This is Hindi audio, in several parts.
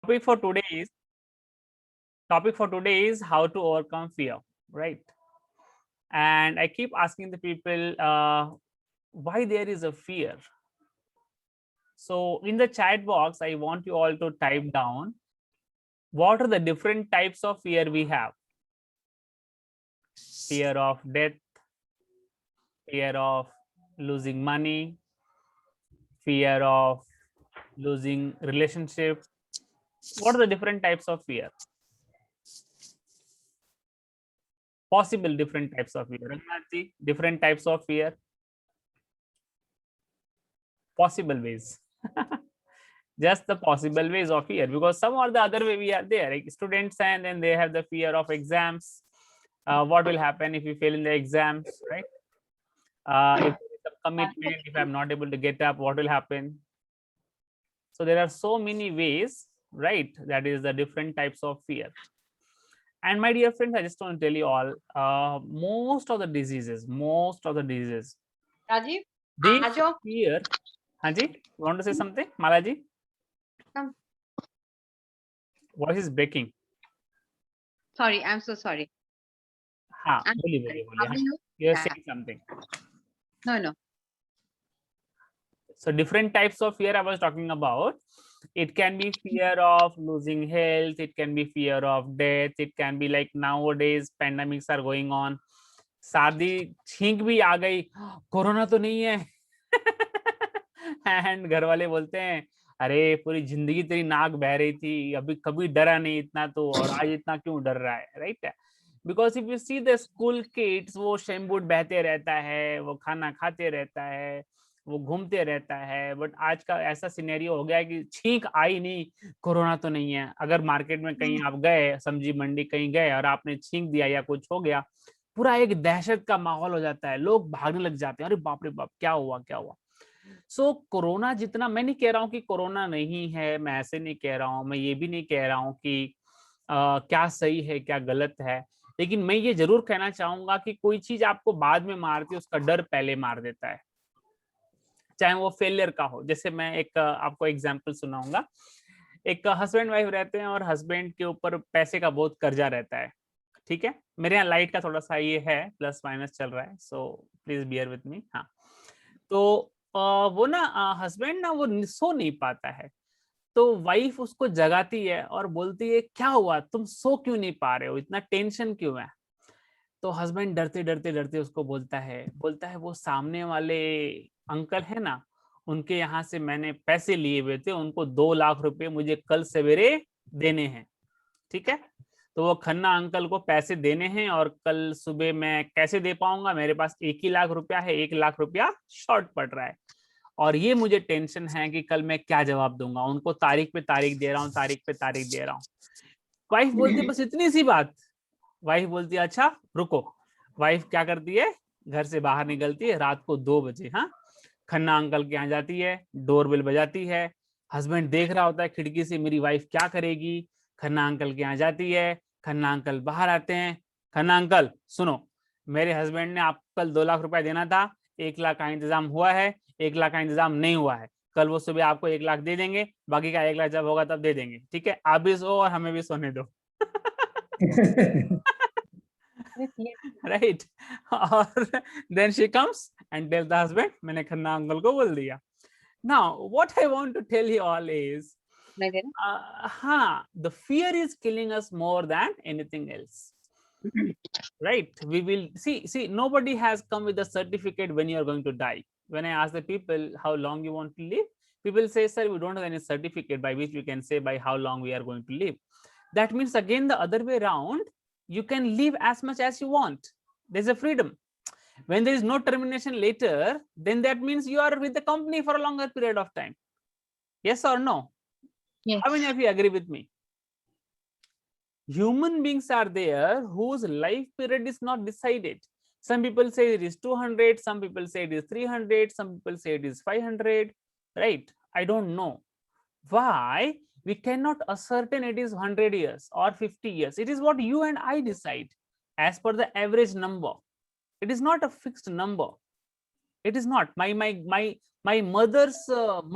topic for today is how to overcome fear, right? And I keep asking the people why there is a fear. So in the chat box, I want you all to type down what are the different types of fear we have. Fear of death, fear of losing money, fear of losing relationship. What are the different types of fear? Possible different types of fear. Raghunath ji, different types of fear. Possible ways. Just the possible ways of fear, because some or the other way we are there, like students, and then they have the fear of exams. What will happen if we fail in the exams, right? If there is a commitment, if I'm not able to get up, what will happen? So there are so many ways, right? That is the different types of fear. And my dear friends, I just want to tell you all, most of the diseases, Rajiv, they Ajo. fear. Hanji, you want to say something, Malaji? Come. Voice is breaking. Sorry, I'm so sorry. हाँ, बोलिए. You're saying something. No. So different types of fear I was talking about. It can be fear of losing health. It can be fear of death. It can be like nowadays pandemics are going on. सर्दी छींक भी आ गई, कोरोना तो नहीं है. एंड घर वाले बोलते हैं अरे पूरी जिंदगी तेरी नाक बह रही थी, अभी कभी डरा नहीं इतना तो, और आज इतना क्यों डर रहा है, right? Because if you see the school kids, वो शैम्बूट बहते रहता है, वो खाना खाते रहता है, वो घूमते रहता है. बट आज का ऐसा सिनेरियो हो गया है कि छींक आई नहीं, कोरोना तो नहीं है. अगर मार्केट में कहीं आप गए, सब्जी मंडी कहीं गए और आपने छींक दिया या कुछ हो गया, पूरा एक दहशत का माहौल हो जाता है, लोग भागने लग जाते हैं, अरे बाप रे बाप क्या हुआ. सो कोरोना जितना, मैं नहीं कह रहा हूँ कि कोरोना नहीं है, मैं ऐसे नहीं कह रहा हूँ, मैं ये भी नहीं कह रहा हूँ कि क्या सही है क्या गलत है, लेकिन मैं ये जरूर कहना चाहूंगा कि कोई चीज आपको बाद में मारती है, उसका डर पहले मार देता है, चाहे वो फेलियर का हो. जैसे मैं एक आपको एग्जांपल सुनाऊंगा. एक हस्बैंड वाइफ रहते हैं और हस्बैंड के ऊपर पैसे का बहुत कर्जा रहता है, ठीक है. मेरे यहाँ लाइट का थोड़ा सा ये है, प्लस माइनस चल रहा है, so please bear with me. हाँ, तो वो ना हस्बैंड ना वो सो नहीं पाता है, तो वाइफ उसको जगाती है और बोलती है क्या हुआ, तुम सो क्यों नहीं पा रहे हो, इतना टेंशन क्यों है. तो हस्बैंड डरते डरते डरते उसको बोलता है वो सामने वाले अंकल है ना, उनके यहाँ से मैंने पैसे लिए हुए थे, उनको 2 लाख रुपए मुझे कल सवेरे देने हैं, ठीक है. तो वो खन्ना अंकल को पैसे देने हैं और कल सुबह मैं कैसे दे पाऊंगा, मेरे पास 1 ही लाख रुपया है, 1 लाख रुपया शॉर्ट पड़ रहा है, और ये मुझे टेंशन है कि कल मैं क्या जवाब दूंगा. उनको तारीख पे तारीख दे रहा हूँ, तारीख पे तारीख दे रहा हूँ. वाइफ बोलती है बस इतनी सी बात. वाइफ बोलती है अच्छा रुको. वाइफ क्या करती है, घर से बाहर निकलती है रात को 2 बजे, हाँ, खन्ना अंकल के यहाँ जाती है, डोरबेल बजाती है. हस्बैंड देख रहा होता है खिड़की से मेरी वाइफ क्या करेगी. खन्ना अंकल के यहाँ जाती है, खन्ना अंकल बाहर आते हैं. खन्ना अंकल सुनो, मेरे हस्बैंड ने आपको कल 2 लाख रुपया देना था, 1 लाख का इंतजाम हुआ है, 1 लाख का इंतजाम नहीं हुआ है, कल वो सुबह आपको 1 लाख दे देंगे, बाकी का 1 लाख जब होगा तब दे देंगे, ठीक है. आप भी सो और हमें भी सोने दो. राइट. और then she comes and tell the husband मैंने खन्ना अंकल को बोल दिया. Now what I want to tell you all is हाँ, the fear is killing us more than anything else. Right, we will see nobody has come with a certificate when you are going to die. When I ask the people how long you want to live, people say sir we don't have any certificate by which we can say by how long we are going to live. That means again the other way around, you can live as much as you want. There's a freedom. When there is no termination later, then that means you are with the company for a longer period of time. Yes or no? Yes. How many of you agree with me? Human beings are there whose life period is not decided. Some people say it is 200, some people say it is 300, some people say it is 500, right? I don't know why we cannot ascertain it is 100 years or 50 years. It is what you and I decide as per the average number. It is not a fixed number. It is not. My mother's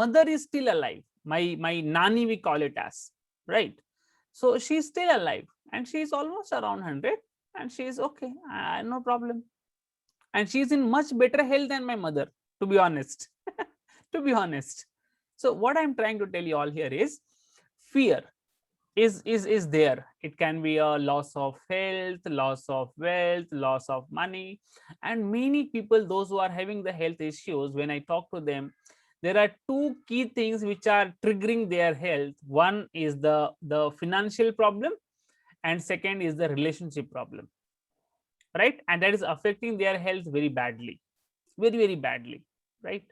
mother is still alive. My nani we call it as, right? So she's still alive and she's almost around 100 and she's okay, no problem. And she's in much better health than my mother, to be honest. To be honest. So what I'm trying to tell you all here is fear is there. It can be a loss of health, loss of wealth, loss of money. And many people, those who are having the health issues, when I talk to them, there are two key things which are triggering their health. One is the financial problem, and second is the relationship problem, right? And that is affecting their health very badly, very badly, right?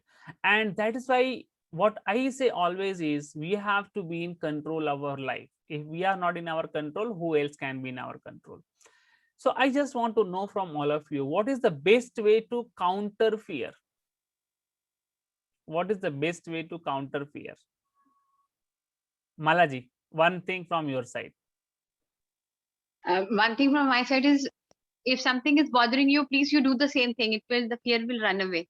And that is why what I say always is we have to be in control of our life. If we are not in our control, who else can be in our control? So I just want to know from all of you, what is the best way to counter fear? What is the best way to counter fear? Malaji, one thing from your side. One thing from my side is, if something is bothering you, please you do the same thing. The fear will run away.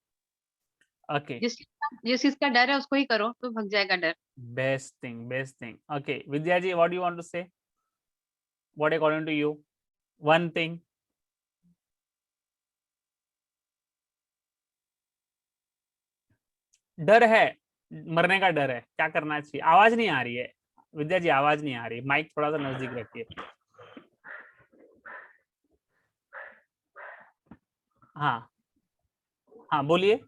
Okay. जिस चीज का डर है उसको ही करो तो भाग जाएगा डर. Best thing. Okay, Vidya ji, what do you want to say? What according to you? One thing. डर है, मरने का डर है, क्या करना चाहिए? आवाज नहीं आ रही है विद्या जी, आवाज नहीं आ रही. माइक थोड़ा सा नजदीक रखिए. हाँ हाँ, बोलिए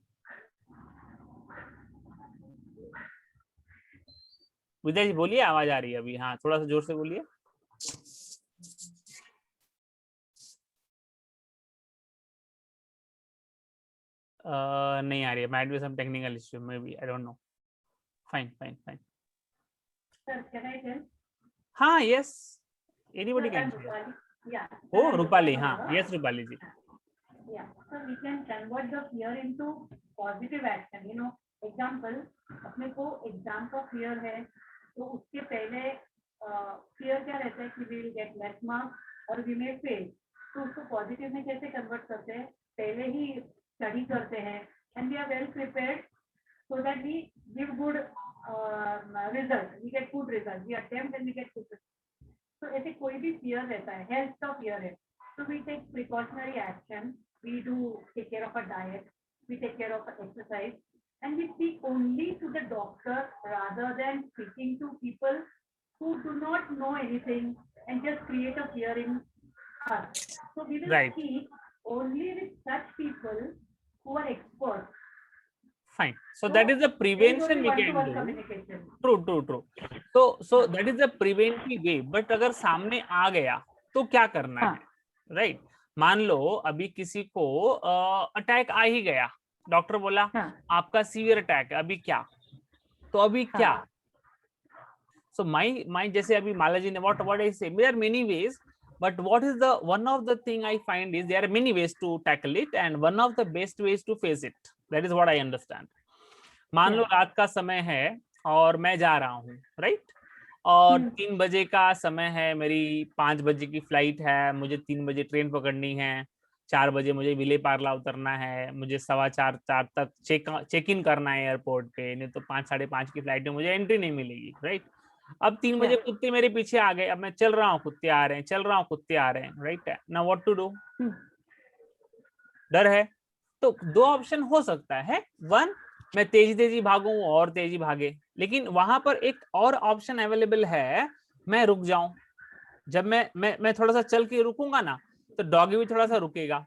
विद्या जी, बोलिए, आवाज आ रही है अभी. हाँ, थोड़ा सा जोर से बोलिए. नहीं आ रही है. might be some technical issue, maybe, I don't know. Fine. Sir, can I tell? हाँ, yes, anybody Sir, can I'm share. Rupali. Yeah. Oh, Sir, I'm Rupali. Rupali हाँ, here. yes, Rupali ji. Yeah. So we can convert the fear into positive action. You know, example, अपने को exam का fear है, तो उसके पहले fear क्या रहता है कि we will get less marks और we may fail. तो उसको positive में कैसे convert करते हैं? पहले ही study करते हैं and we are well prepared so that we give good result. We get good result. We attempt and we get good result. तो ऐसे कोई भी fear रहता है, health का fear है, so we take precautionary action. We do take care of our diet, we take care of our exercise, and we speak only to the doctor rather than speaking to people who do not know anything and just create a fear in us. So we will Right. speak only with such people who are experts. Fine. So that is the prevention we can do. Communication. True. So that is the preventive way. But अगर सामने आ गया तो क्या करना है? Right. मान लो अभी किसी को अटैक आ ही गया, डॉक्टर बोला आपका सीवियर अटैक है, अभी क्या? तो अभी क्या? So my जैसे अभी माला जी ने what I say, there are many ways, but what is the one of the thing I find is there are many ways to tackle it and one of the best ways to face it. That is what I understand. मान लो रात का समय है और मैं जा रहा हूँ, राइट? और 3 बजे का समय है, मेरी 5 बजे की फ्लाइट है, मुझे 3 बजे ट्रेन पकड़नी है, 4 बजे मुझे विले पार्ला उतरना है, मुझे 4:15 तक चेक इन करना है एयरपोर्ट पे, नहीं तो 5, 5:30 की फ्लाइट में मुझे एंट्री नहीं मिलेगी, राइट? अब 3 बजे कुत्ते मेरे पीछे आ गए, अब मैं चल रहा हूँ, कुत्ते आ रहे हैं, चल रहा हूँ, कुत्ते आ रहे हैं, right? Now what to do? डर है तो 2 ऑप्शन हो सकता है. वन, मैं तेजी भागूं और तेजी भागे, लेकिन वहां पर एक और ऑप्शन अवेलेबल है, मैं रुक जाऊं. जब मैं थोड़ा सा चल के रुकूंगा ना, तो डॉगी भी थोड़ा सा रुकेगा,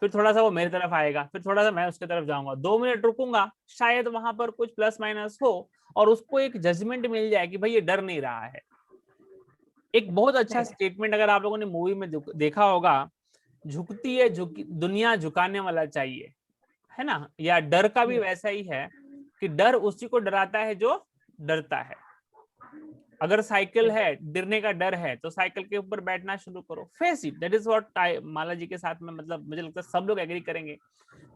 फिर थोड़ा सा वो मेरी तरफ आएगा, फिर थोड़ा सा मैं उसके तरफ जाऊंगा, 2 मिनट रुकूंगा, शायद वहां पर कुछ प्लस माइनस हो और उसको एक जजमेंट मिल जाए कि भाई ये डर नहीं रहा है. एक बहुत अच्छा स्टेटमेंट अगर आप लोगों ने मूवी में देखा होगा, झुकती है दुनिया झुकाने वाला चाहिए, है ना? या डर का भी वैसा ही है कि डर उसी को डराता है जो डरता है. अगर साइकिल है, गिरने का डर है, तो साइकिल के ऊपर बैठना शुरू करो. Face it. That is what Mala ji के साथ में, मतलब मुझे लगता है सब लोग एग्री करेंगे.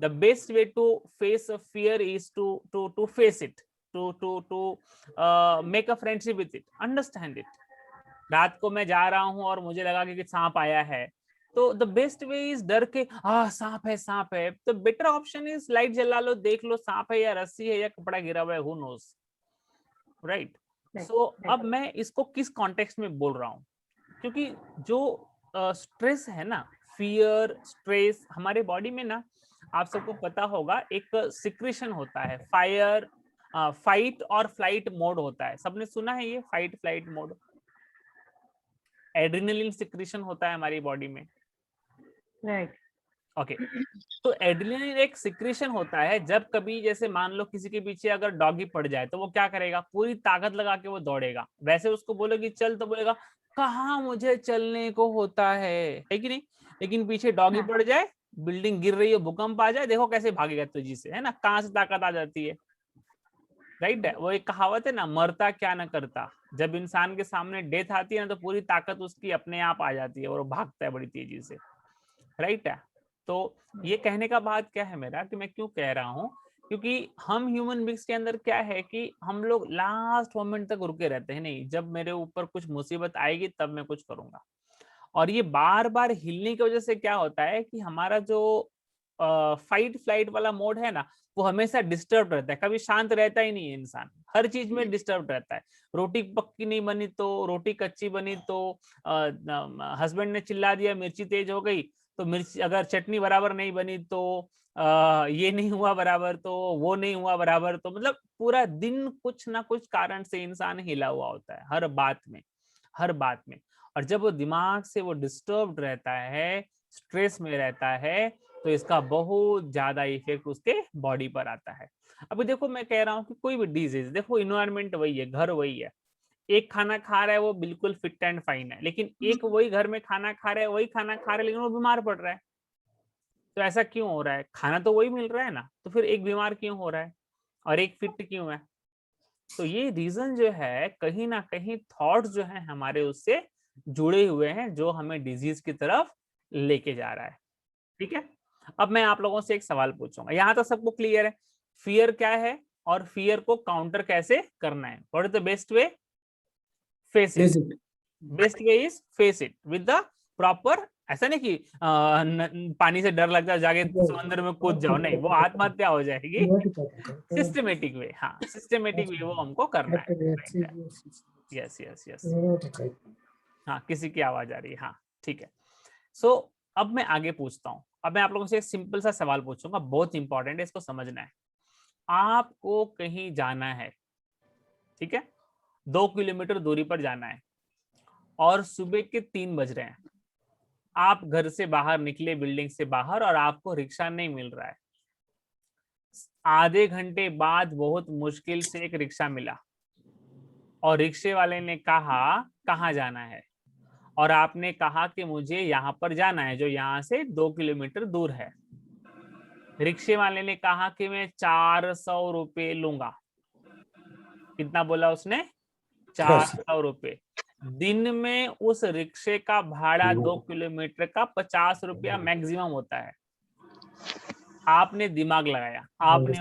The best way to face a fear is to face it, to make a friendship with it, understand it. रात को मैं जा रहा हूं और मुझे लगा कि सांप आया है, तो द बेस्ट वे इज डर के सांप है, तो बेटर ऑप्शन इज लाइट जला लो, देख लो सांप है या रस्सी है या कपड़ा गिरा हुआ है, हु नोस, राइट? सो अब मैं इसको किस कॉन्टेक्स्ट में बोल रहा हूँ, क्योंकि जो स्ट्रेस है ना, फियर, स्ट्रेस, हमारे बॉडी में ना, आप सबको पता होगा एक सिक्रेशन होता है, फाइट और फ्लाइट मोड होता है, सबने सुना है ये fight flight mode. Adrenaline secretion होता है हमारी बॉडी में, राइट। ओके। तो एड्रेनलिन एक सिक्रेशन होता है, जब कभी जैसे मान लो किसी के पीछे अगर डॉगी पड़ जाए तो वो क्या करेगा, पूरी ताकत लगा के वो दौड़ेगा। वैसे उसको बोलोगे चल तो बोलेगा कहाँ मुझे चलने को होता है कि नहीं। लेकिन पीछे डॉगी पड़ जाए, बिल्डिंग गिर रही है, भूकंप आ जाए, देखो कैसे भागेगा तेजी से, है ना, कहाँ से ताकत आ जाती है, राइट है। वो एक कहावत है ना, मरता क्या न करता। जब इंसान के सामने डेथ आती है ना, तो पूरी ताकत उसकी अपने आप आ जाती है और वो भागता है बड़ी तेजी से, राइट है। तो ये कहने का बात क्या है मेरा, कि मैं क्यों कह रहा हूँ, क्योंकि हम ह्यूमन बींग्स के अंदर क्या है कि हम लोग लास्ट मोमेंट तक रुके रहते हैं, नहीं जब मेरे ऊपर कुछ मुसीबत आएगी तब मैं कुछ करूंगा। और ये बार बार हिलने की वजह से क्या होता है कि हमारा जो फाइट फ्लाइट वाला मोड है ना, वो हमेशा डिस्टर्ब रहता है, कभी शांत रहता ही नहीं है इंसान, हर चीज में डिस्टर्ब रहता है। रोटी पक्की नहीं बनी तो, रोटी कच्ची बनी तो, हस्बैंड ने चिल्ला दिया मिर्ची तेज हो गई, तो मिर्ची, अगर चटनी बराबर नहीं बनी तो ये नहीं हुआ बराबर, तो वो नहीं हुआ बराबर, तो मतलब पूरा दिन कुछ ना कुछ कारण से इंसान हिला हुआ होता है, हर बात में, हर बात में। और जब वो दिमाग से वो डिस्टर्ब्ड रहता है, स्ट्रेस में रहता है, तो इसका बहुत ज्यादा इफेक्ट उसके बॉडी पर आता है। अभी देखो मैं कह रहा हूँ कि कोई भी डिजीज, देखो इन्वायरमेंट वही है, घर वही है, एक खाना खा रहा है वो बिल्कुल फिट एंड फाइन है, लेकिन एक वही घर में खाना खा रहा है, वही खाना खा रहा है, लेकिन वो बीमार पड़ रहा है। तो ऐसा क्यों हो रहा है, खाना तो वही मिल रहा है ना, तो फिर एक बीमार क्यों हो रहा है और एक फिट क्यों है। तो ये रीजन जो है, कहीं ना कहीं थॉट्स जो है हमारे उससे जुड़े हुए हैं, जो हमें डिजीज की तरफ लेके जा रहा है, ठीक है। अब मैं आप लोगों से एक सवाल पूछूंगा, यहाँ तो सबको क्लियर है फियर क्या है और फियर को काउंटर कैसे करना है। What is the best way? Face it. Best way is face it with the proper, ऐसा नहीं कि पानी से डर लगता है जाके समंदर में कूद जाओ, नहीं, वो आत्महत्या हो जाएगी। सिस्टमेटिक वे, हाँ सिस्टमेटिक वे वो हमको करना है। यस यस यस, हाँ किसी की आवाज आ रही है, हाँ ठीक है। सो अब मैं आगे पूछता हूँ, अब मैं आप लोगों से एक सिंपल सा सवाल पूछूंगा, बहुत इंपॉर्टेंट है, इसको समझना है। आपको कहीं जाना है, ठीक है, 2 किलोमीटर दूरी पर जाना है और सुबह के 3 बज रहे हैं, आप घर से बाहर निकले, बिल्डिंग से बाहर, और आपको रिक्शा नहीं मिल रहा है। आधे घंटे बाद बहुत मुश्किल से एक रिक्शा मिला और रिक्शे वाले ने कहा कहाँ जाना है, और आपने कहा कि मुझे यहाँ पर जाना है, जो यहाँ से 2 किलोमीटर दूर है। रिक्शे वाले ने कहा कि मैं 400 रुपये लूंगा। कितना बोला उसने? 400 रुपये। दिन में उस रिक्शे का भाड़ा 2 किलोमीटर का 50 रुपया मैक्सिमम होता है। आपने दिमाग लगाया, आपने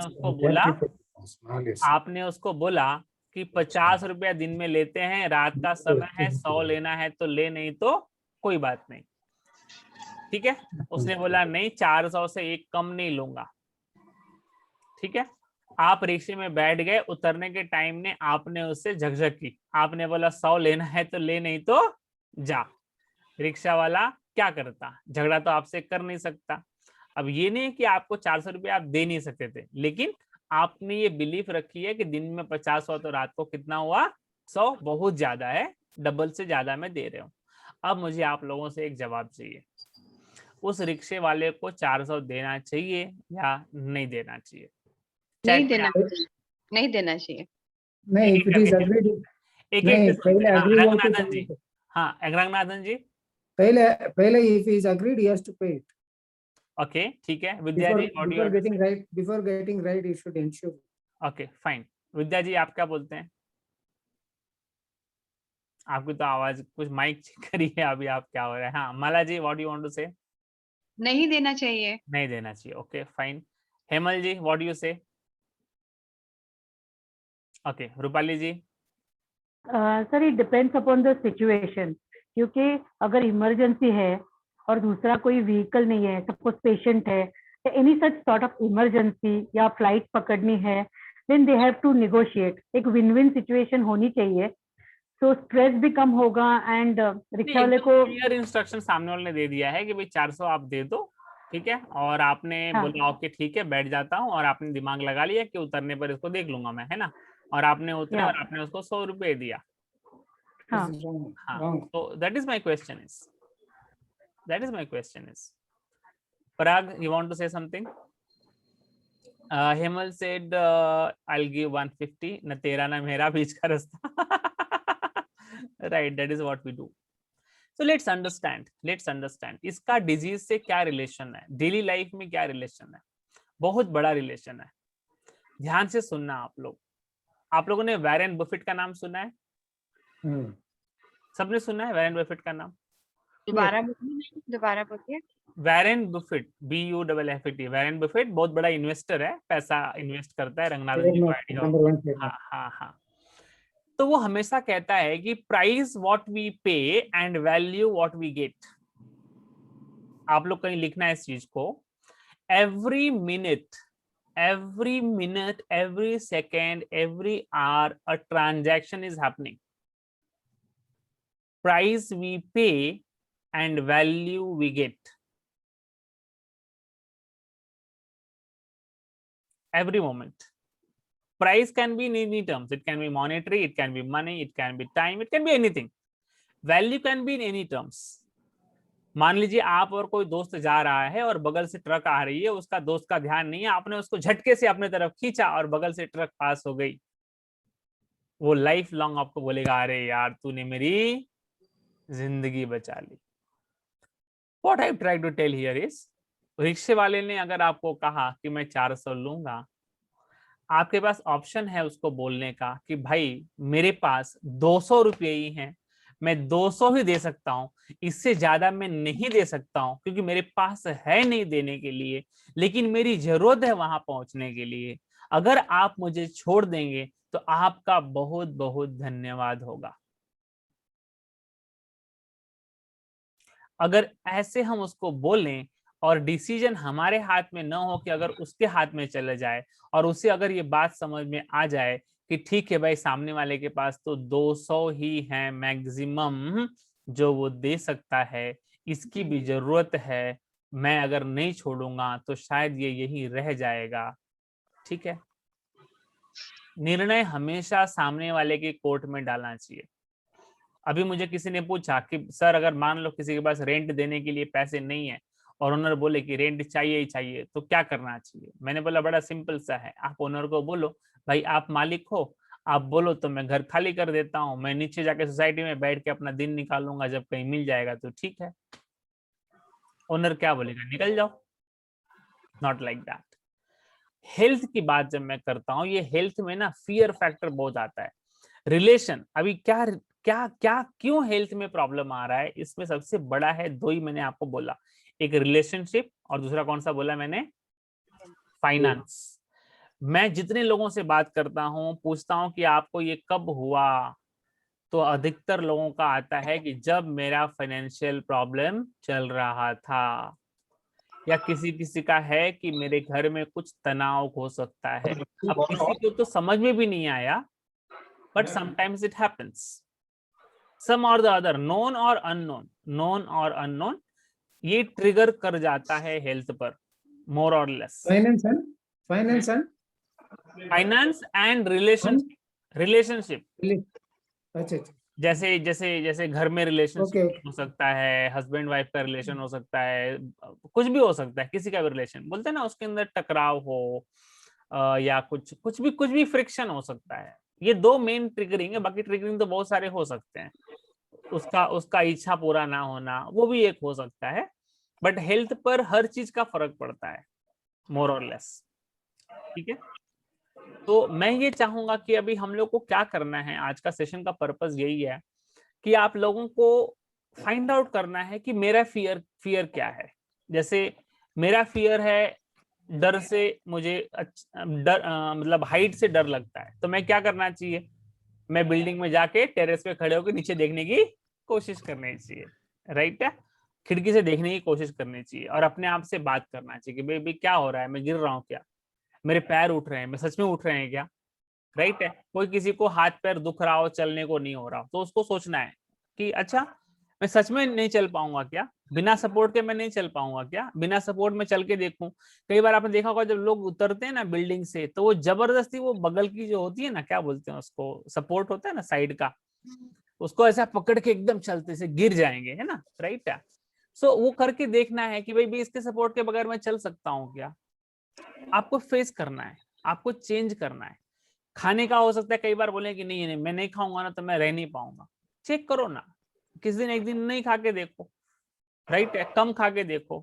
उसको बोला कि 50 रुपया दिन में लेते हैं, रात का समय है, 100 लेना है तो ले, नहीं तो कोई बात नहीं, ठीक है। उसने बोला नहीं, 400 से एक कम नहीं लूंगा, ठीक है। आप रिक्शे में बैठ गए, उतरने के टाइम ने आपने उससे झकझक की, आपने बोला 100 लेना है तो ले, नहीं तो जा। रिक्शा वाला क्या करता? झगड़ा तो आपसे कर नहीं सकता। अब ये नहीं कि आपको 400 रुपये आप दे नहीं सकते थे, लेकिन आपने ये बिलीफ रखी है कि दिन में 50 हुआ तो रात को कितना हुआ? 100 बहुत ज्यादा है, डबल से ज्यादा मैं दे रहा हूँ। अब मुझे आप लोगों से एक जवाब चाहिए, उस रिक्शे वाले को 400 देना चाहिए या नहीं देना चाहिए? नहीं देना चाहिए, नहीं देना चाहिए। नहीं, if it is agreed, एक नहीं, पहले हाँ, agree हुआ तो रंगनाथन जी, हाँ रंगनाथन जी, पहले if he is agreed, he has to pay it. Okay ठीक है। Vidya ji, before getting right, he should ensure. Okay fine. Vidya ji आप क्या बोलते हैं? आपकी तो आवाज कुछ माइक चेक करिए अभी, आप क्या हो रहा है। हाँ Mala ji, what you want to say? नहीं देना चाहिए। नहीं देना चाहिए, okay fine. Hemal ji, what you say? Okay, Rupali ji? Sir it depends upon the situation, क्योंकि अगर इमरजेंसी है और दूसरा कोई व्हीकल नहीं है, सपोज पेशेंट है, any such sort of emergency, या फ्लाइट पकड़नी है, then they have to negotiate. एक विन विन सिचुएशन होनी चाहिए, तो स्ट्रेस भी कम होगा एंड रिक्शा वाले को क्लियर इंस्ट्रक्शन सामने वाले ने दे दिया है कि भाई 400 आप दे दो, ठीक है, और आपने हाँ। बोला ओके ठीक है बैठ जाता हूँ, और आपने दिमाग लगा लिया कि उतरने पर इसको देख लूंगा मैं, है ना, और आपने उतरे और आपने उसको 100 रुपए दिया। हाँ This is wrong. हाँ, Wrong. so that is my question is Parag, you want to say something? Hemal said I'll give 150, na tera na mera बीच का रास्ता। Right, that is what we do. So let's understand इसका डिजीज से क्या रिलेशन है, डेली लाइफ में क्या रिलेशन है, बहुत बड़ा रिलेशन है। ध्यान से सुनना आप लोगों ने वैरेन बफेट का नाम सुना है? सबने सुना है वैरेन बफेट का नाम? दोबारा बोलिए। वैरेन बफेट, BUFFET, वैरेन बफेट बहुत बड़ा इन्वेस्टर है, पैसा इन्वेस्ट करता है, रंगनाथन जी को आइडिया Number one player. हाँ हाँ हाँ। तो वो हमेशा कहता है कि price what we pay and value what we get. आप लोग कहीं लिखना है इस चीज को, every minute, every second, every hour a transaction is happening. Price we pay and value we get. Every moment. Price can be in any terms. It can be monetary, it can be money, it can be time, it can be anything. Value can be in any terms. मान लीजिए आप और कोई दोस्त जा रहा है और बगल से ट्रक आ रही है, उसका दोस्त का ध्यान नहीं है, आपने उसको झटके से अपने तरफ खींचा और बगल से ट्रक पास हो गई। वो लाइफ लॉन्ग आपको बोलेगा अरे यार तूने मेरी जिंदगी बचा ली। What I try to tell here is, रिक्शे वाले ने अगर आपको कहा कि मैं 400 लूंगा, आपके पास ऑप्शन है उसको बोलने का कि भाई मेरे पास 200 रुपये ही हैं, मैं 200 ही दे सकता हूं, इससे ज्यादा मैं नहीं दे सकता हूं क्योंकि मेरे पास है नहीं देने के लिए, लेकिन मेरी जरूरत है वहां पहुंचने के लिए। अगर आप मुझे छोड़ देंगे तो आपका बहुत बहुत धन्यवाद होगा। अगर ऐसे हम उसको बोलें और डिसीजन हमारे हाथ में न हो कि अगर उसके हाथ में चले जाए, और उसे अगर ये बात समझ में आ जाए कि ठीक है भाई सामने वाले के पास तो 200 ही है मैक्सिमम जो वो दे सकता है, इसकी भी जरूरत है, मैं अगर नहीं छोड़ूंगा तो शायद ये यही रह जाएगा। ठीक है, निर्णय हमेशा सामने वाले के कोर्ट में डालना चाहिए। अभी मुझे किसी ने पूछा कि सर अगर मान लो किसी के पास रेंट देने के लिए पैसे नहीं है और ओनर बोले कि रेंट चाहिए ही चाहिए तो क्या करना चाहिए? मैंने बोला बड़ा सिंपल सा है, आप ओनर को बोलो भाई आप मालिक हो, आप बोलो तो मैं घर खाली कर देता हूँ, मैं नीचे जाके सोसाइटी में बैठ के अपना दिन निकालूंगा, जब कहीं मिल जाएगा तो ठीक है। ओनर क्या बोलेगा? निकल जाओ। Not like that. हेल्थ की बात जब मैं करता हूँ, ये हेल्थ में ना फियर फैक्टर बहुत आता है। रिलेशन, अभी क्या क्या क्या क्यों हेल्थ में प्रॉब्लम आ रहा है, इसमें सबसे बड़ा है दो ही मैंने आपको बोला, एक रिलेशनशिप और दूसरा कौन सा बोला मैंने? फाइनेंस। मैं जितने लोगों से बात करता हूं, पूछता हूं कि आपको ये कब हुआ, तो अधिकतर लोगों का आता है कि जब मेरा फाइनेंशियल प्रॉब्लम चल रहा था, या किसी किसी का है कि मेरे घर में कुछ तनाव हो सकता है। अब किसी को तो समझ में भी नहीं आया, बट समटाइम्स इट हैपेंस, सम और द अदर, नोन और अननोन, ये ट्रिगर कर जाता है हेल्थ पर, मोर और लेस। Finance and relationship. अच्छा, जैसे जैसे जैसे घर में रिलेशनशिप Okay. हो सकता है, हस्बैंड वाइफ का रिलेशन हो सकता है, कुछ भी हो सकता है, किसी का भी रिलेशन, बोलते हैं ना उसके अंदर टकराव हो या कुछ भी फ्रिक्शन हो सकता है। ये दो मेन ट्रिगरिंग है, बाकी ट्रिगरिंग तो बहुत सारे हो सकते हैं। उसका इच्छा पूरा ना होना वो भी एक हो सकता है, बट हेल्थ पर हर चीज का फर्क पड़ता है, मोर और लेस। ठीक है, तो मैं ये चाहूंगा कि अभी हम लोग को क्या करना है, आज का सेशन का पर्पस यही है कि आप लोगों को फाइंड आउट करना है कि मेरा फियर क्या है। जैसे मेरा फियर है डर से, मुझे मतलब हाइट से डर लगता है, तो मैं क्या करना चाहिए? मैं बिल्डिंग में जाके टेरेस पे खड़े होकर नीचे देखने की कोशिश करनी चाहिए, राइट है? खिड़की से देखने की कोशिश करनी चाहिए और अपने आप से बात करना चाहिए कि भाई क्या हो रहा है, मैं गिर रहा हूँ क्या, मेरे पैर उठ रहे हैं, मैं सच में उठ रहे हैं क्या, राइट है। कोई किसी को हाथ पैर दुख रहा हो, चलने को नहीं हो रहा, तो उसको सोचना है कि अच्छा मैं सच में नहीं चल पाऊंगा क्या, बिना सपोर्ट के मैं नहीं चल पाऊंगा क्या, बिना सपोर्ट में चल के देखूं। कई बार आपने देखा होगा जब लोग उतरते हैं ना बिल्डिंग से, तो वो जबरदस्ती वो बगल की जो होती है ना, क्या बोलते हैं उसको, सपोर्ट होता है ना साइड का, उसको ऐसा पकड़ के एकदम चलते से गिर जाएंगे, है ना, राइट है। सो वो करके देखना है कि भाई भी इसके सपोर्ट के बगैर मैं चल सकता हूँ क्या। आपको फेस करना है, आपको चेंज करना है। खाने का हो सकता है कई बार बोले कि नहीं नहीं मैं नहीं खाऊंगा ना तो मैं रह नहीं पाऊंगा। चेक करो ना, किस दिन एक दिन नहीं खा के देखो, राइट है, कम खा के देखो।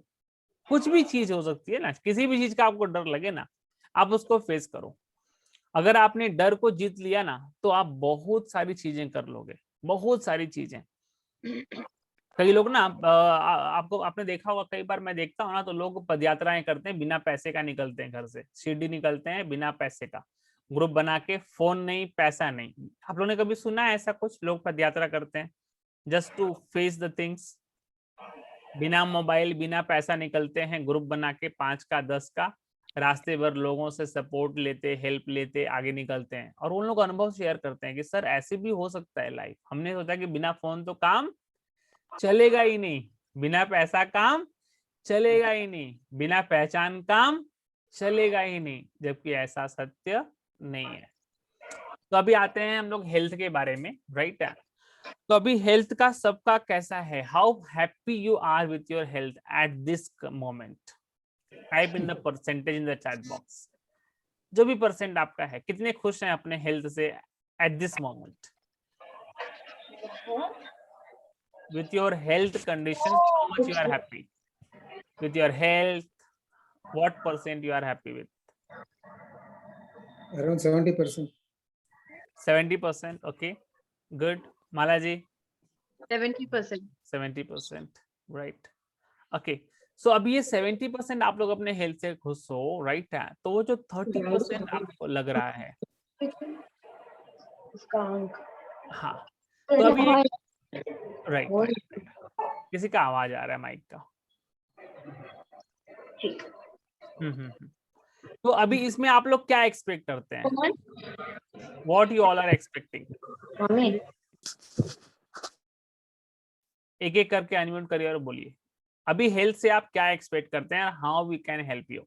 कुछ भी चीज हो सकती है ना, किसी भी चीज का आपको डर लगे ना, आप उसको फेस करो। अगर आपने डर को जीत लिया ना, तो आप बहुत सारी चीजें कर लोगे, बहुत सारी चीजें। कई लोग ना आपको आपने देखा होगा, कई बार मैं देखता हूँ ना, तो लोग पदयात्राएं करते हैं, बिना पैसे का निकलते हैं घर से, शिरडी निकलते हैं बिना पैसे का, ग्रुप बना के, फोन नहीं पैसा नहीं। आप लोगों ने कभी सुना है ऐसा कुछ, लोग पदयात्रा करते हैं just to face the things, बिना मोबाइल बिना पैसा निकलते हैं, ग्रुप बना के 5 का 10 का, रास्ते भर लोगों से सपोर्ट लेते, हेल्प लेते आगे निकलते हैं, और उन लोग अनुभव शेयर करते हैं कि सर ऐसे भी हो सकता है लाइफ। हमने सोचा कि बिना फोन तो काम चलेगा ही नहीं, बिना पैसा काम चलेगा ही नहीं, बिना पहचान काम चलेगा ही नहीं, जबकि ऐसा सत्य नहीं है। तो अभी आते हैं हम लोग हेल्थ के बारे में, राइट है। तो अभी हेल्थ का सबका कैसा है, how happy you are with your health at this moment, type in the percentage in the chat box. जो भी परसेंट आपका है, कितने खुश हैं अपने हेल्थ से eight this moment, with your health conditions, how much you are happy with your health, what percent you are happy with? Around 70%. 70%, okay, good. Malaji? 70%. 70%, right, okay. So अभी ये 70% आप लोग अपने हेल्थ से खुश हो, राइट है, तो वो जो 30% आपको लग रहा है, हाँ, तो अभी राइट, किसी का आवाज आ रहा है माइक का। तो अभी इसमें आप लोग क्या एक्सपेक्ट करते हैं, what you all are expecting? एक एक करके अनम्यूट करिए और बोलिए, अभी हेल्थ से आप क्या एक्सपेक्ट करते हैं, how we can help you.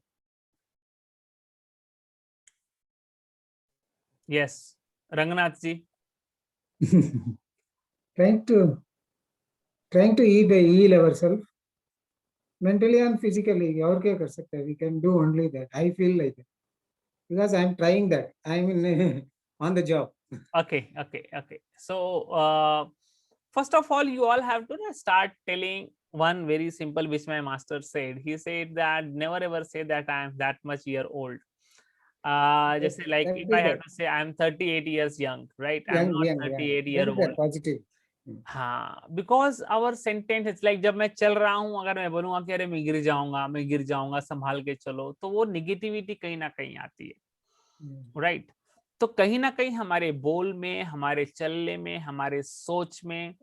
Yes, Ranganath ji. trying to heal ourselves mentally and physically. और क्या कर सकते हैं? We can do only that. I feel like that because I'm trying that. I'm in on the job. Okay. So first of all, you all have to start telling one very simple, which my master said. He said that never ever say that I am that much year old. Just like if I have to say I am 38 years young, right? I'm not 38 year old. Positive. हाँ, because our sentence it's like जब मैं चल रहा हूँ, अगर मैं बोलूंगा कि अरे मैं गिर जाऊंगा संभाल के चलो, तो वो निगेटिविटी कहीं ना कहीं आती है, राइट। तो कहीं ना कहीं हमारे बोल में, हमारे चलने में, हमारे सोच में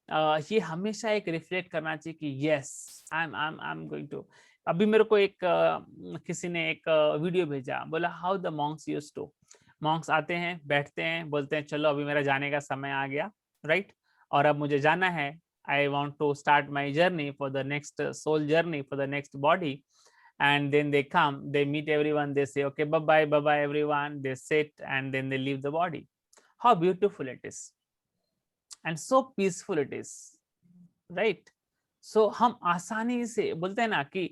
ये हमेशा एक रिफ्लेक्ट करना चाहिए कि yes I am going to. अभी मेरे को एक किसी ने एक वीडियो भेजा, बोला how the monks used to, monks आते हैं, बैठते हैं, बोलते हैं चलो अभी मेरा जाने का समय आ गया, राइट, और अब मुझे जाना है, I want to start my journey for the next soul journey, for the next body, and then they come, they meet everyone, they say okay bye bye everyone, they sit and then they leave the body. How beautiful it is and so peaceful it is, right? So हम आसानी से बोलते हैं ना कि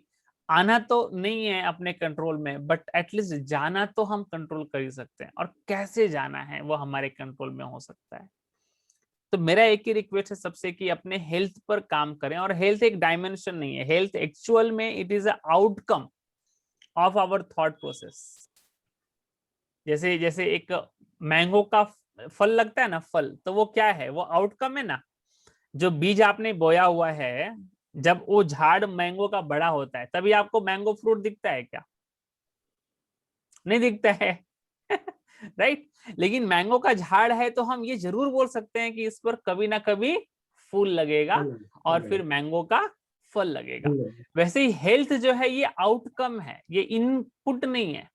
आना तो नहीं है अपने कंट्रोल में, बट एटलीस्ट जाना तो हम कंट्रोल कर ही सकते हैं, और कैसे जाना है वो हमारे कंट्रोल में हो सकता है। तो मेरा एक ही रिक्वेस्ट है सबसे कि अपने हेल्थ पर काम करें, और हेल्थ एक डायमेंशन नहीं है, हेल्थ एक्चुअल में it is a outcome of our thought process. जैसे जैसे एक मैंगो का फल लगता है ना, फल, तो वो क्या है, वो आउटकम है ना। जो बीज आपने बोया हुआ है, जब वो झाड़ मैंगो का बड़ा होता है तभी आपको मैंगो फ्रूट दिखता है क्या? नहीं दिखता है राइट। लेकिन मैंगो का झाड़ है तो हम ये जरूर बोल सकते हैं कि इस पर कभी ना कभी फूल लगेगा और फिर मैंगो का फल लगेगा। वैसे ही हेल्थ जो है ये आउटकम है, ये इनपुट नहीं है,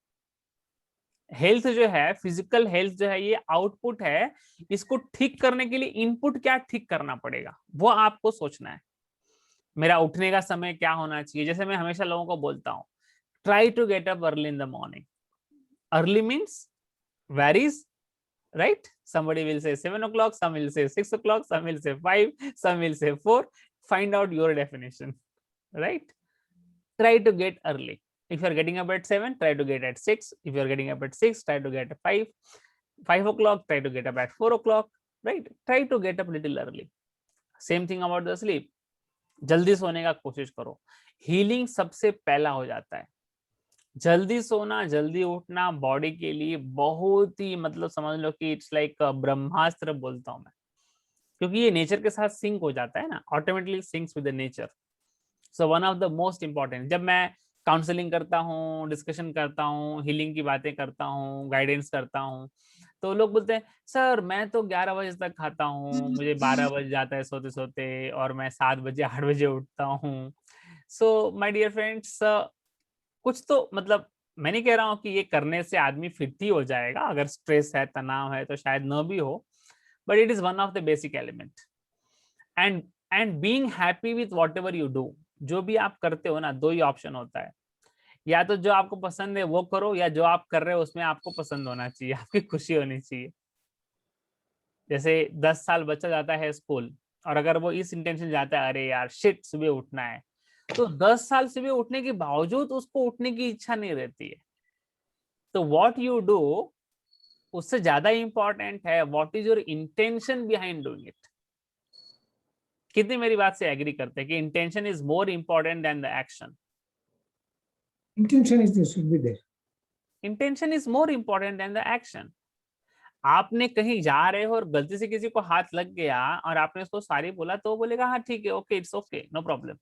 हेल्थ जो है, फिजिकल हेल्थ जो है, ये आउटपुट है। इसको ठीक करने के लिए इनपुट क्या ठीक करना पड़ेगा, वो आपको सोचना है। मेरा उठने का समय क्या होना चाहिए? जैसे मैं हमेशा लोगों को बोलता हूँ, try to get up early in the morning. Early means varies, right? Somebody will say 7 o'clock, some will say 6 o'clock, some will say 5, some will say 4. Find out your definition, right? Try to get early. If you are getting up at 7, try to get at 6. If you are getting up at 6, try to get at 5 o'clock, try to get up at 4 o'clock, right? Try to get up little early. Same thing about the sleep. जल्दी सोने का कोशिश करो। हीलिंग सबसे पहला हो जाता है। जल्दी सोना, जल्दी उठना बॉडी के लिए बहुत ही, मतलब समझ लो कि इट्स लाइक ब्रह्मास्त्र बोलता हूं मैं, क्योंकि ये नेचर के साथ सिंक हो जाता है ना, automatically sinks with the nature. So one of the most important, जब मैं काउंसलिंग करता हूँ, डिस्कशन करता हूँ, हीलिंग की बातें करता हूँ, गाइडेंस करता हूँ, तो लोग बोलते हैं सर मैं तो 11 बजे तक खाता हूँ, मुझे 12 बज जाता है सोते सोते, और मैं 7 बजे 8 बजे उठता हूँ। सो माय डियर फ्रेंड्स, कुछ तो मतलब, मैं नहीं कह रहा हूँ कि ये करने से आदमी फिट ही हो जाएगा, अगर स्ट्रेस है, तनाव है तो शायद न भी हो, but it is one of the basic element. And and being happy with what ever you do, जो भी आप करते हो ना, दो ही ऑप्शन होता है, या तो जो आपको पसंद है वो करो, या जो आप कर रहे हो उसमें आपको पसंद होना चाहिए, आपकी खुशी होनी चाहिए। जैसे 10 साल बच्चा जाता है स्कूल, और अगर वो इस इंटेंशन जाता है, अरे यार शिट सुबह उठना है, तो 10 साल सुबह उठने के बावजूद उसको उठने की इच्छा नहीं रहती है। तो व्हाट यू डू, उससे ज्यादा इंपॉर्टेंट है what is your intention behind doing it. कितने मेरी बात से एग्री करते हैं कि intention is more important than the action? Intention is there, should be there. Intention is more important than the action. आपने कहीं जा रहे हो और गलती से किसी को हाथ लग गया और आपने उसको सॉरी बोला, तो वो बोलेगा हाँ ठीक है, okay, it's okay, no problem.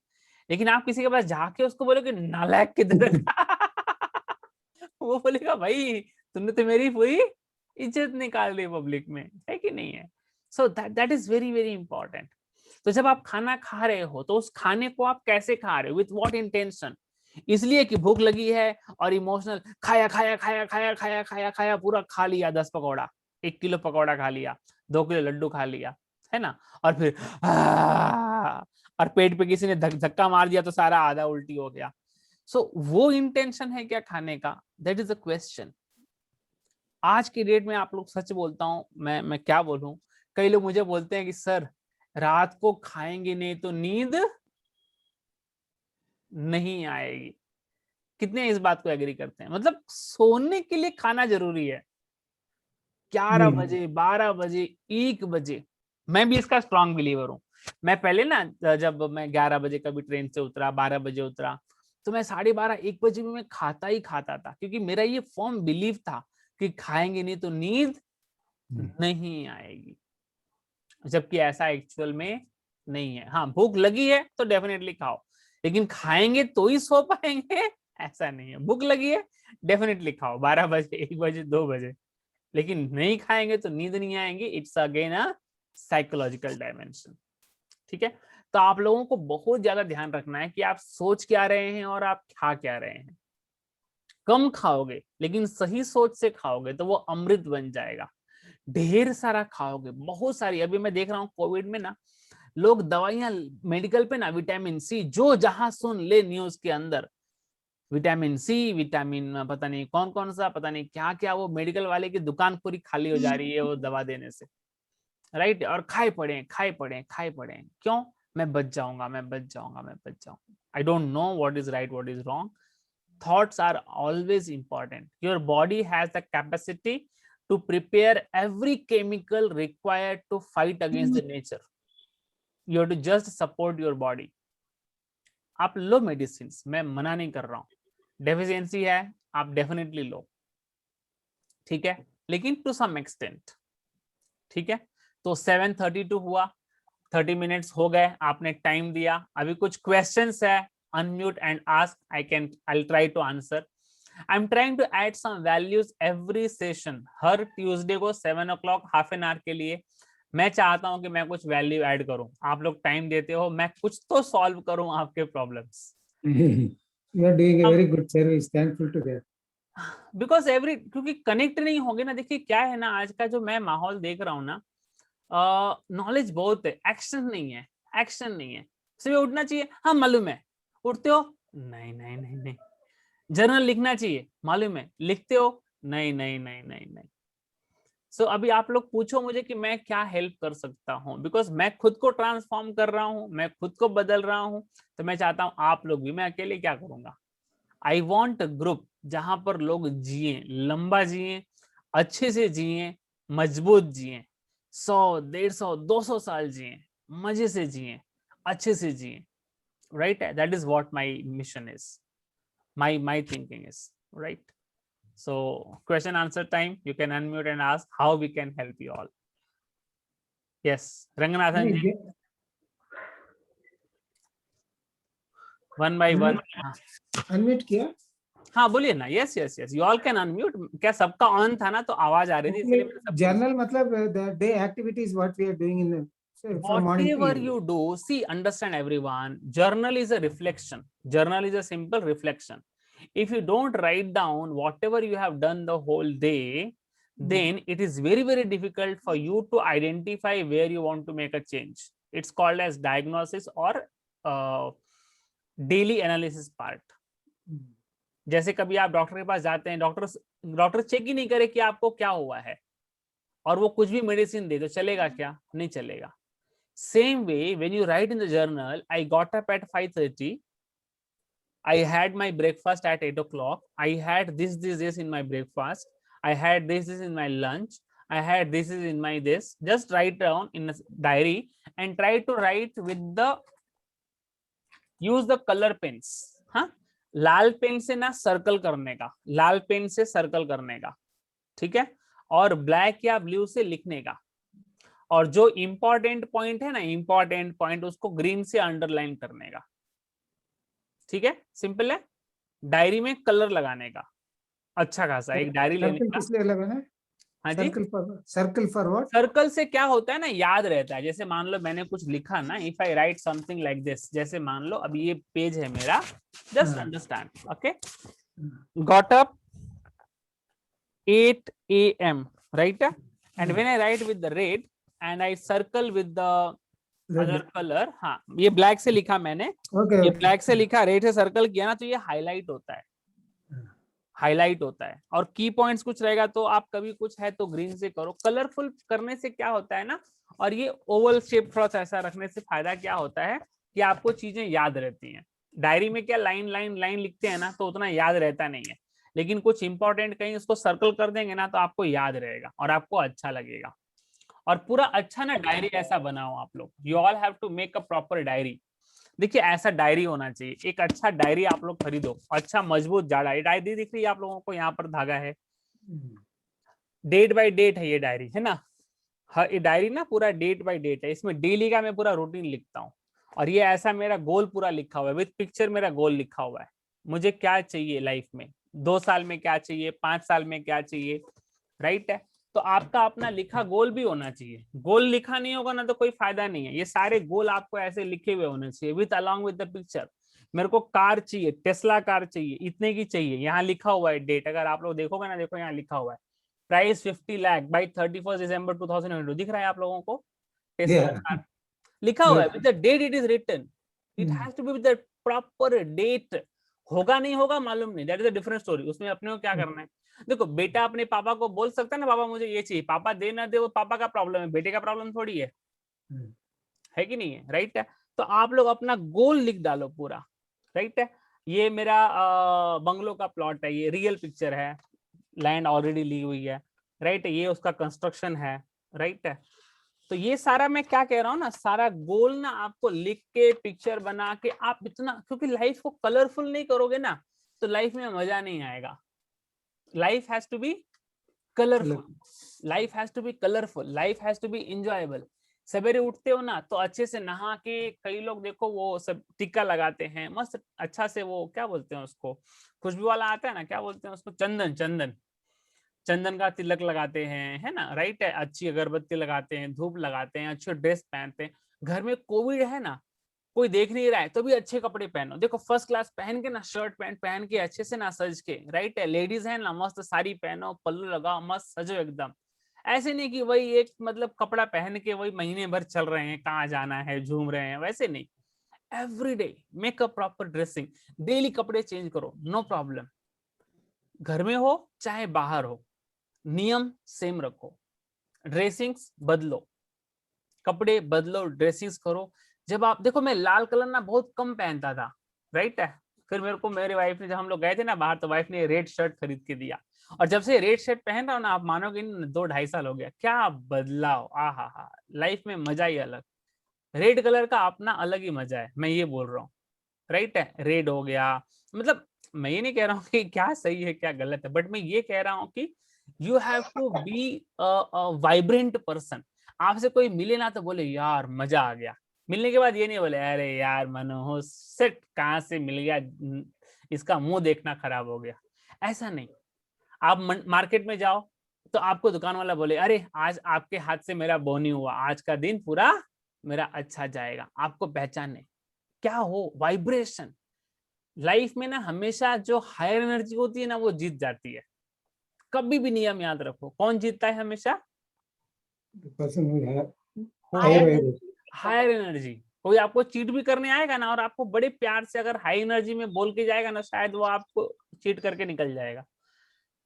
लेकिन आप किसी के पास जाके उसको बोलोगे नालायक किधर वो बोलेगा भाई तुमने तो मेरी पूरी इज्जत निकाल दी पब्लिक में, है कि नहीं है? So that is very very important. तो जब आप खाना खा रहे हो तो उस खाने को आप कैसे खा रहे हो, विथ व्हाट इंटेंशन? इसलिए कि भूख लगी है और इमोशनल, खाया खाया खाया खाया खाया खाया खाया, पूरा खा लिया, 10 पकौड़ा, 1 किलो पकौड़ा खा लिया, 2 किलो लड्डू खा लिया, है ना, और फिर और पेट पे किसी ने धक्का मार दिया तो सारा आधा उल्टी हो गया। सो वो इंटेंशन है क्या खाने का? That is a question. आज की डेट में आप लोग, सच बोलता हूं, मैं क्या बोलूं, कई लोग मुझे बोलते हैं कि सर रात को खाएंगे नहीं तो नींद नहीं आएगी। कितने इस बात को एग्री करते हैं? मतलब सोने के लिए खाना जरूरी है। 11 बजे, 12 बजे, 1 बजे, मैं भी इसका स्ट्रॉन्ग बिलीवर हूँ। मैं पहले ना, जब मैं 11 बजे कभी ट्रेन से उतरा, 12 बजे उतरा, तो मैं 12:30 1 बजे में मैं खाता ही खाता था, क्योंकि मेरा ये फर्म बिलीव था कि खाएंगे नहीं तो नींद नहीं आएगी। जबकि ऐसा एक्चुअल में नहीं है। हाँ, भूख लगी है तो डेफिनेटली खाओ, लेकिन खाएंगे तो ही सो पाएंगे ऐसा नहीं है। भूख लगी है डेफिनेटली खाओ, 12 बजे, 1 बजे, 2 बजे, लेकिन नहीं खाएंगे तो नींद नहीं आएंगी। It's again a psychological dimension. ठीक है, तो आप लोगों को बहुत ज्यादा ध्यान रखना है कि आप सोच क्या रहे हैं और आप खा क्या रहे हैं। कम खाओगे लेकिन सही सोच से खाओगे तो वो अमृत बन जाएगा। ढेर सारा खाओगे, बहुत सारी, अभी मैं देख रहा हूँ कोविड में ना, लोग दवाइयां मेडिकल पे ना, विटामिन सी, जो जहां सुन ले न्यूज के अंदर, विटामिन सी, विटामिन पता नहीं कौन कौन सा, पता नहीं क्या क्या, वो मेडिकल वाले की दुकान पूरी खाली हो जा रही है वो दवा देने से, राइट? और खाए पड़े खाए पड़े खाए पड़े, क्यों? मैं बच जाऊंगा, मैं बच जाऊंगा, मैं बच जाऊंगा। I don't know what is right, what is wrong. Thoughts are always important. Your body has the capacity to prepare every chemical required to fight against the nature. You have to just support your body. आप लो मेडिसिन, मैं मना नहीं कर रहा हूँ, डेफिशिएंसी है आप डेफिनेटली लो, ठीक है, लेकिन टू सम एक्सटेंट। ठीक है, तो 7:32 हुआ, 30 मिनट्स हो गए, आपने टाइम दिया। अभी कुछ क्वेश्चंस है, unmute and ask. I'll try to answer. I'm trying to add some values every session. Her Tuesday को 7 o'clock हाफ एन आवर के लिए मैं चाहता हूं कि मैं कुछ वैल्यू ऐड करूं। आप लोग टाइम देते हो, मैं कुछ तो सॉल्व करूं आपके problems. You are doing a very good service. Thankful to that. Because क्योंकि कनेक्ट नहीं होगे ना, देखिए क्या है ना, आज का जो मैं माहौल देख रहा हूँ ना, नॉलेज बहुत है, एक्शन नहीं है, एक्शन नहीं है। सुबह उठना चाहिए, हाँ मालूम है, उठते हो, नहीं नहीं नहीं नहीं। जर्नल लिखना चाहिए, मालूम है, लिखते हो, नहीं नहीं नहीं नहीं नहीं। सो अभी आप लोग पूछो मुझे कि मैं क्या हेल्प कर सकता हूँ, बिकॉज मैं खुद को ट्रांसफॉर्म कर रहा हूँ, मैं खुद को बदल रहा हूँ, तो मैं चाहता हूँ आप लोग भी, मैं अकेले क्या करूंगा। आई वॉन्ट अ ग्रुप जहां पर लोग जिए, लंबा जिए, अच्छे से जिए, मजबूत जिए, 100, 150, 200 साल जिए, मजे से जिए, अच्छे से जिए, right. That is what my mission is, my thinking is, right. So question answer time, you can unmute and ask how we can help you all. Yes, Ranganathan ji, one by one. Unmute किया? हाँ बोलिए ना, yes yes yes, you all can unmute. क्या सबका ऑन था ना, तो आवाज आ रही थी, इसलिए मैंने सबको। जर्नल मतलब the day activities what we are doing in the from morning to Whatever evening. you do, see, understand everyone, journal is a reflection, journal is a simple reflection. If you don't write down whatever you have done the whole day, then it is very very difficult for you to identify where you want to make a change. It's called as diagnosis or daily analysis part. जैसे कभी आप डॉक्टर के पास जाते हैं, डॉक्टर चेक ही नहीं करे कि आपको क्या हुआ है, और वो कुछ भी मेडिसिन दे, तो चलेगा क्या? नहीं चलेगा। Same way, when you write in the journal, I got up at 5:30. I had my breakfast at 8 o'clock. I had this in my breakfast. I had this in my lunch. I had this in my this. Just write down in a diary and try to write with the use the color pens. हाँ, लाल पेन से ना सर्कल करने का, लाल पेन से सर्कल करने का, ठीक है, और ब्लैक या ब्लू से लिखने का, और जो इंपॉर्टेंट पॉइंट है ना, इंपॉर्टेंट पॉइंट उसको ग्रीन से अंडरलाइन करने का, ठीक है, सिंपल है। डायरी में कलर लगाने का, अच्छा खासा एक डायरी लेने सर्कल का। किस लिए लगाना है? हाँ जी, सर्कल फॉर व्हाट? सर्कल से क्या होता है ना, याद रहता है। जैसे मान लो मैंने कुछ लिखा ना, if I right something like this, जैसे मान लो अब ये पेज है मेरा, just understand, okay, got up 8 AM, right? And when I write with the red and I circle with the other color, हाँ ये ब्लैक से लिखा मैंने, ये ब्लैक से लिखा, रेड से सर्कल किया ना, तो ये हाईलाइट होता है, हाईलाइट होता है। और की पॉइंट्स कुछ रहेगा तो आप कभी कुछ है तो ग्रीन से करो। कलरफुल करने से क्या होता है ना, और ये ओवल शेप थोड़ा सा ऐसा रखने से फायदा क्या होता है कि आपको चीजें याद रहती हैं। डायरी में क्या लाइन लाइन लाइन लिखते हैं ना, तो उतना याद रहता नहीं है, लेकिन कुछ इंपॉर्टेंट कहीं उसको सर्कल कर देंगे ना, तो आपको याद रहेगा और आपको अच्छा लगेगा। और पूरा अच्छा ना डायरी ऐसा बनाओ आप लोग, you all have to make a proper diary. देखिए ऐसा डायरी होना चाहिए, एक अच्छा डायरी आप लोग खरीदो, अच्छा मजबूत जाड़ा। डायरी दिख रही है आप लोगों को, यहाँ पर धागा है, डेट बाय डेट है ये डायरी, है ना। हाँ, ये डायरी ना पूरा डेट बाय डेट है, इसमें डेली का मैं पूरा रूटीन लिखता हूँ। और ये ऐसा मेरा गोल पूरा लिखा हुआ है, विद पिक्चर मेरा गोल लिखा हुआ है, मुझे क्या चाहिए लाइफ में, 2 साल में क्या चाहिए, 5 साल में क्या चाहिए, राइट है। तो आपका अपना लिखा गोल भी होना चाहिए। गोल लिखा नहीं होगा ना तो कोई फायदा नहीं है। ये सारे गोल आपको ऐसे लिखे हुए होने चाहिए with along with the picture. मेरे को कार चाहिए, टेस्ला कार चाहिए, इतने की चाहिए, यहाँ लिखा हुआ है डेट, अगर आप लोग देखोगे ना, देखो यहाँ लिखा हुआ है प्राइस 50 लाख बाई 31 दिसंबर 2022, दिख रहा है आप लोगों को, टेस्ला कार लिखा हुआ है with the date it is written, it has to be with the proper date. होगा नहीं होगा मालूम नहीं, that is a different story, उसमें अपने को क्या करना है। देखो बेटा अपने पापा को बोल सकता है ना, पापा मुझे ये चाहिए, पापा दे ना दे वो पापा का प्रॉब्लम है, बेटे का प्रॉब्लम थोड़ी है कि नहीं है, राइट है। तो आप लोग अपना गोल लिख डालो पूरा, राइट है। ये मेरा बंगलो का प्लॉट है, ये रियल पिक्चर है, लैंड ऑलरेडी ली हुई है, राइट है, ये उसका कंस्ट्रक्शन है, राइट है। तो ये सारा मैं क्या कह रहा हूँ ना, सारा गोल ना आपको लिख के पिक्चर बना के आप इतना, क्योंकि लाइफ को कलरफुल नहीं करोगे ना तो लाइफ में मजा नहीं आएगा। Life has to be colourful, life has to be colourful, life has to be enjoyable. सवेरे उठते हो ना तो अच्छे से नहा के, कई लोग देखो वो सब टिक्का लगाते हैं मस्त अच्छा से, वो क्या बोलते हैं उसको, खुशबू वाला आता है ना, क्या बोलते हैं उसको, चंदन, चंदन, चंदन का तिलक लगाते हैं, है ना, राइट है, अच्छी अगरबत्ती लगाते हैं, धूप लगाते हैं, अच्छी ड्रेस पहनते हैं। घर में कोविड है ना, कोई देख नहीं रहा है तो भी अच्छे कपड़े पहनो। देखो फर्स्ट क्लास पहन के ना, शर्ट पैंट पहन के अच्छे से ना सज के, राइट है। लेडीज है ना, मस्त साड़ी पहनो, पल्लू लगाओ, मस्त सजो एकदम। ऐसे नहीं कि वही एक मतलब कपड़ा पहन के वही महीने भर चल रहे हैं, कहाँ जाना है, झूम रहे हैं, वैसे नहीं। Every day make a proper dressing, daily कपड़े चेंज करो, नो प्रॉब्लम। घर में हो चाहे बाहर हो, नियम सेम रखो, ड्रेसिंग्स बदलो, कपड़े बदलो, ड्रेसिंग्स करो। जब आप देखो, मैं लाल कलर ना बहुत कम पहनता था, राइट है। फिर मेरे को मेरी वाइफ ने, जब हम लोग गए थे ना बाहर, तो वाइफ ने रेड शर्ट खरीद के दिया, और जब से रेड शर्ट पहन रहा हूँ ना, आप मानोगे नहीं, 2-2.5 साल हो गया, क्या बदलाव, हा, लाइफ में मजा ही अलग। रेड कलर का अपना अलग ही मजा है, मैं ये बोल रहा हूँ, राइट है। रेड हो गया, मतलब मैं ये नहीं कह रहा हूँ कि क्या सही है क्या गलत है, बट मैं ये कह रहा हूँ कि you have to be vibrant person. आपसे कोई मिले ना तो बोले यार मजा आ गया, मिलने के बाद ये नहीं बोले अरे यार मनोज सेट कहाँ से मिल गया, इसका मुंह देखना खराब हो गया, ऐसा नहीं। आप मार्केट में जाओ तो आपको दुकान वाला बोले अरे आज आपके हाथ से मेरा बोनी हुआ, आज का दिन पूरा मेरा अच्छा जाएगा, आपको पहचाने क्या हो, वाइब्रेशन। लाइफ में ना हमेशा जो हायर एनर्जी होती है ना, वो जीत जाती है। कभी भी नियम याद रखो, कौन जीतता है हमेशा? The person who have higher vibration. Higher energy. कोई आपको चीट भी करने आएगा ना, और आपको बड़े प्यार से अगर हाई एनर्जी में बोल के जाएगा ना, शायद वो आपको चीट करके निकल जाएगा।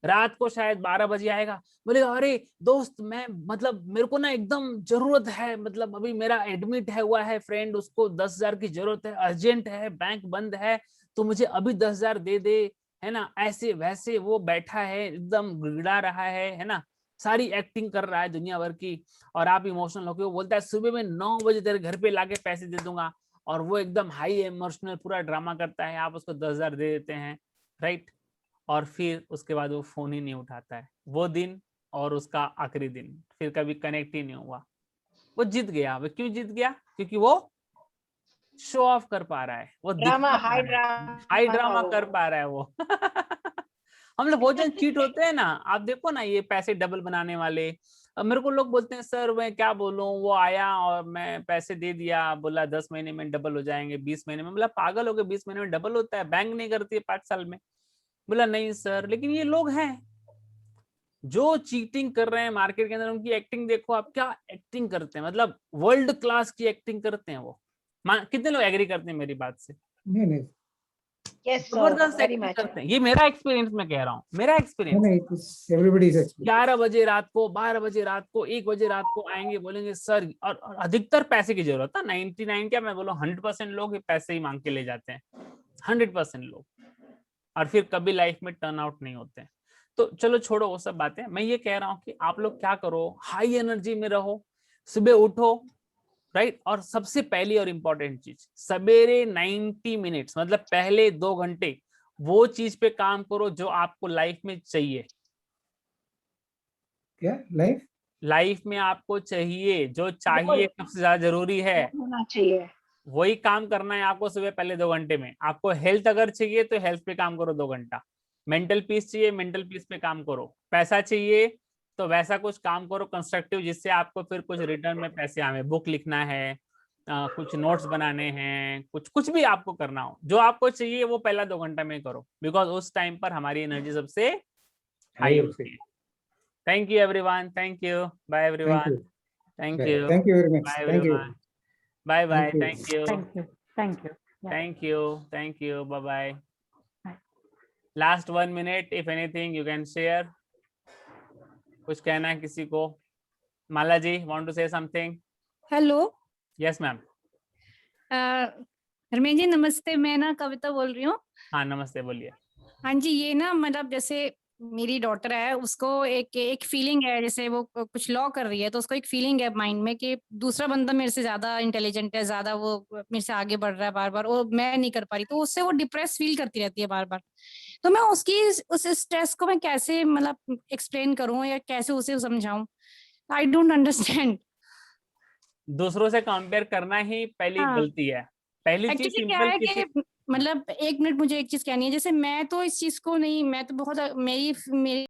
रात को शायद 12 बजे आएगा, बोलेगा अरे दोस्त मैं मतलब मेरे को ना एकदम जरूरत है, मतलब अभी मेरा एडमिट है हुआ है फ्रेंड, उसको 10,000 की जरूरत है, अर्जेंट है, बैंक बंद है, तो मुझे अभी 10,000 दे दे, है ना। ऐसे वैसे वो बैठा है एकदम गिड़गिड़ा रहा है ना, सारी एक्टिंग कर रहा है दुनिया भर की, और आप इमोशनल होके, वो बोलता है सुबह में 9 बजे तेरे घर पे लाके पैसे दे दूंगा, और वो एकदम हाई इमोशनल पूरा ड्रामा करता है, आप उसको 10,000 दे देते हैं, राइट। और फिर उसके बाद वो फोन ही नहीं उठाता है, वो दिन और उसका आखिरी दिन फिर कभी कनेक्ट ही नहीं हुआ। वो जीत गया। वो क्यों जीत गया? क्योंकि वो शो ऑफ कर पा रहा है, वो ड्रामा, दिखा पा हाई रहा है, ड्रामा हाई था ड्रामा वो। कर पा रहा है वो। हम लोग बहुत जन चीट होते हैं ना, आप देखो ना ये पैसे डबल बनाने वाले। अब मेरे को लोग बोलते हैं सर मैं क्या बोलूं, वो आया और मैं पैसे दे दिया, बोला 10 महीने में डबल हो जाएंगे, 20 महीने में। बोला पागल हो गए, 20 महीने में डबल होता है? बैंक नहीं करती है 5 साल में। बोला नहीं सर, लेकिन ये लोग हैं जो चीटिंग कर रहे हैं मार्केट के अंदर, उनकी एक्टिंग देखो आप, क्या एक्टिंग करते हैं, मतलब वर्ल्ड क्लास की एक्टिंग करते हैं वो। कितने लोग एग्री करते हैं मेरी बात से? नहीं, Yes, sir, जबरदस्त very एक्टिंग much. करते हैं, ये मेरा एक्सपीरियंस मैं कह रहा हूँ, मेरा एक्सपीरियंस। नहीं, it is everybody's experience. 11 बजे रात को, 12 बजे रात को, 1 बजे रात को आएंगे, बोलेंगे सर, और अधिकतर पैसे की जरूरत है। 99 क्या मैं बोलूं 100% लोग पैसे ही मांग के ले जाते हैं, 100% लोग, और फिर कभी लाइफ में टर्न आउट नहीं होते हैं। तो चलो छोड़ो वो सब बातें, मैं ये कह रहा हूँ कि आप लोग क्या करो, हाई एनर्जी में रहो, सुबह उठो, राइट। और सबसे पहली और इंपॉर्टेंट चीज, सवेरे 90 मिनट्स मतलब पहले 2 घंटे वो चीज पे काम करो जो आपको लाइफ में चाहिए। क्या लाइफ में आपको चाहिए, जो चाहिए, सबसे ज्यादा जरूरी है, होना चाहिए। वही काम करना है आपको सुबह पहले 2 घंटे में। आपको हेल्थ अगर चाहिए तो हेल्थ पे काम करो 2 घंटा, मेंटल पीस चाहिए, मेंटल पीस पे काम करो, पैसा चाहिए तो वैसा कुछ काम करो कंस्ट्रक्टिव, जिससे आपको फिर कुछ रिटर्न में पैसे आवे। बुक लिखना है, कुछ नोट्स बनाने हैं, कुछ भी आपको करना हो, जो आपको चाहिए वो पहला 2 घंटा में करो, बिकॉज उस टाइम पर हमारी एनर्जी सबसे हाई होती है। Thank you everyone, thank you, bye everyone, thank you, Thank you very much. Bye Thank you. Everyone, bye bye, Thank you. Thank you, Thank you. Thank you. Yeah. thank you, bye bye. Bye. Last 1 minute, if anything you can share. कुछ कहना है किसी को? माला जी, want to say something? Hello Yes ma'am. हरमेन जी नमस्ते, मैं ना कविता बोल रही हूँ। हाँ नमस्ते, बोलिए। हाँ जी, ये ना मतलब जैसे मेरी डॉटर है, उसको एक फीलिंग है, जैसे वो कुछ लॉ कर रही है तो उसको एक फीलिंग है माइंड में कि दूसरा बंदा मेरे से ज्यादा इंटेलिजेंट है, ज्यादा वो मेरे से आगे बढ़ रहा है बार बार, वो मैं नहीं कर पा रही, तो उससे वो डिप्रेस फील करती रहती है बार बार। तो मैं उसकी उस स्ट्रेस को मैं कैसे मतलब एक्सप्लेन करूँ या कैसे उसे समझाऊं? I don't understand. दूसरों से कंपेयर करना ही पहली हाँ। गलती है। पहली चीज एक्चुअली क्या सिंपल, है किसी कि मतलब 1 मिनट मुझे एक चीज कहनी है, जैसे मैं तो इस चीज को नहीं, मैं तो बहुत मेरी